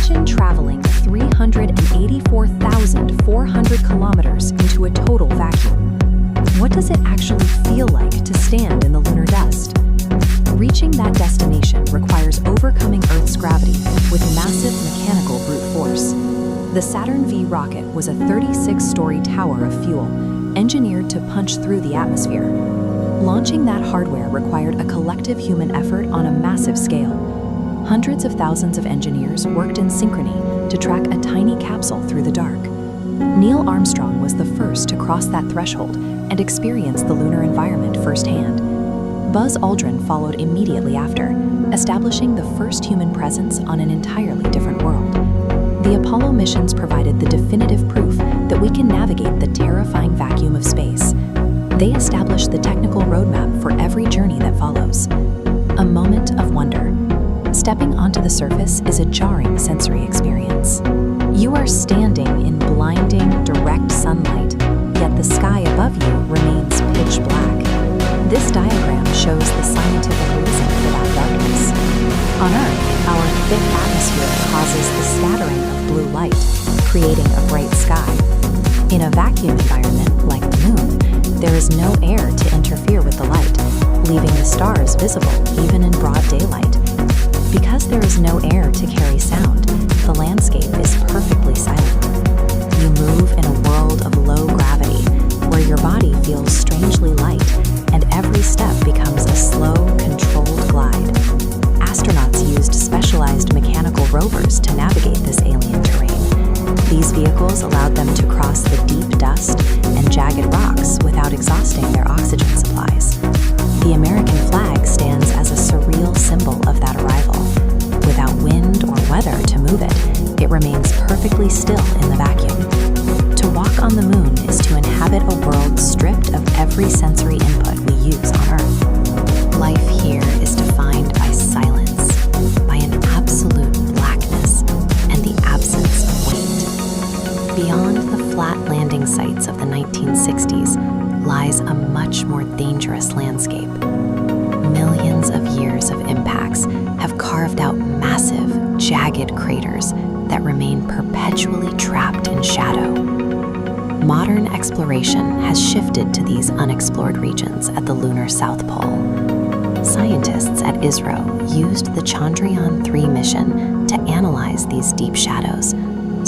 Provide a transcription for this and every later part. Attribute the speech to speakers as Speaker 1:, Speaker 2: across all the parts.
Speaker 1: Imagine traveling 384,400 kilometers into a total vacuum. What does it actually feel like to stand in the lunar dust? Reaching that destination requires overcoming Earth's gravity with massive mechanical brute force. The Saturn V rocket was a 36-story tower of fuel, engineered to punch through the atmosphere. Launching that hardware required a collective human effort on a massive scale. Hundreds of thousands of engineers worked in synchrony to track a tiny capsule through the dark. Neil Armstrong was the first to cross that threshold and experience the lunar environment firsthand. Buzz Aldrin followed immediately after, establishing the first human presence on an entirely different world. The Apollo missions provided the definitive proof that we can navigate the terrifying vacuum of space. They established the technical roadmap for every journey that follows. A moment of wonder. Stepping onto the surface is a jarring sensory experience. You are standing in blinding, direct sunlight, yet the sky above you remains pitch black. This diagram shows the scientific reason for that darkness. On Earth, our thick atmosphere causes the scattering of blue light, creating a bright sky. In a vacuum environment like the Moon, there is no air to interfere with the light, leaving the stars visible even in broad daylight. Because there is no air to carry sound, the landscape is perfectly silent. You move in a world of low gravity, where your body feels strangely light, and every step becomes a slow, controlled glide. Astronauts used specialized mechanical rovers to navigate this alien terrain. These vehicles allowed them to cross the deep dust and jagged rocks without exhausting their oxygen supplies. The American flag stands as a surreal symbol of that arrival. Without wind or weather to move it, it remains perfectly still in the vacuum. To walk on the Moon is to inhabit a world stripped of every sensory input we use on Earth. Life here is defined by silence, by an absolute blackness, and the absence of weight. Beyond the flat landing sites of the 1960s lies a much more dangerous landscape. Millions of years of impacts have carved out massive, jagged craters that remain perpetually trapped in shadow. Modern exploration has shifted to these unexplored regions at the lunar South Pole. Scientists at ISRO used the Chandrayaan-3 mission to analyze these deep shadows,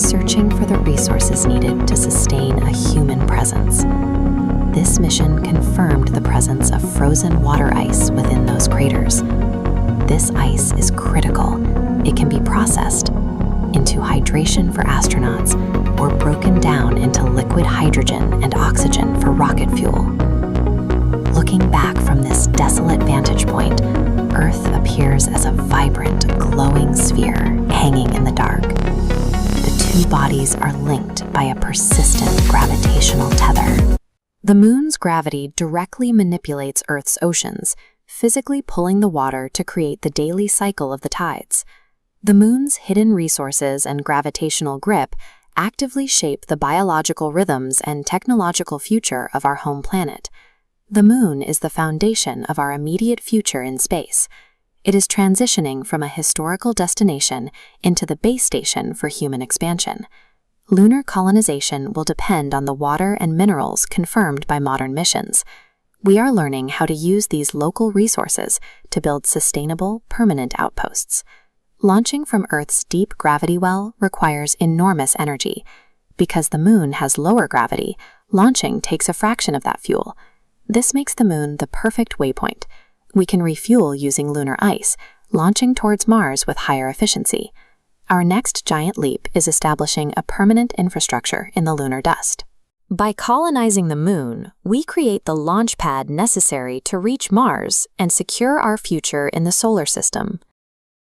Speaker 1: searching for the resources needed to sustain a human presence. This mission confirmed the presence of frozen water ice within those craters. This ice is critical. It can be processed into hydration for astronauts or broken down into liquid hydrogen and oxygen for rocket fuel. Looking back from this desolate vantage point, Earth appears as a vibrant, glowing sphere hanging in the dark. The two bodies are linked by a persistent gravitational tether. The Moon's gravity directly manipulates Earth's oceans, physically pulling the water to create the daily cycle of the tides. The Moon's hidden resources and gravitational grip actively shape the biological rhythms and technological future of our home planet. The Moon is the foundation of our immediate future in space. It is transitioning from a historical destination into the base station for human expansion. Lunar colonization will depend on the water and minerals confirmed by modern missions. We are learning how to use these local resources to build sustainable, permanent outposts. Launching from Earth's deep gravity well requires enormous energy. Because the Moon has lower gravity, launching takes a fraction of that fuel. This makes the Moon the perfect waypoint. We can refuel using lunar ice, launching towards Mars with higher efficiency. Our next giant leap is establishing a permanent infrastructure in the lunar dust. By colonizing the Moon, we create the launch pad necessary to reach Mars and secure our future in the solar system.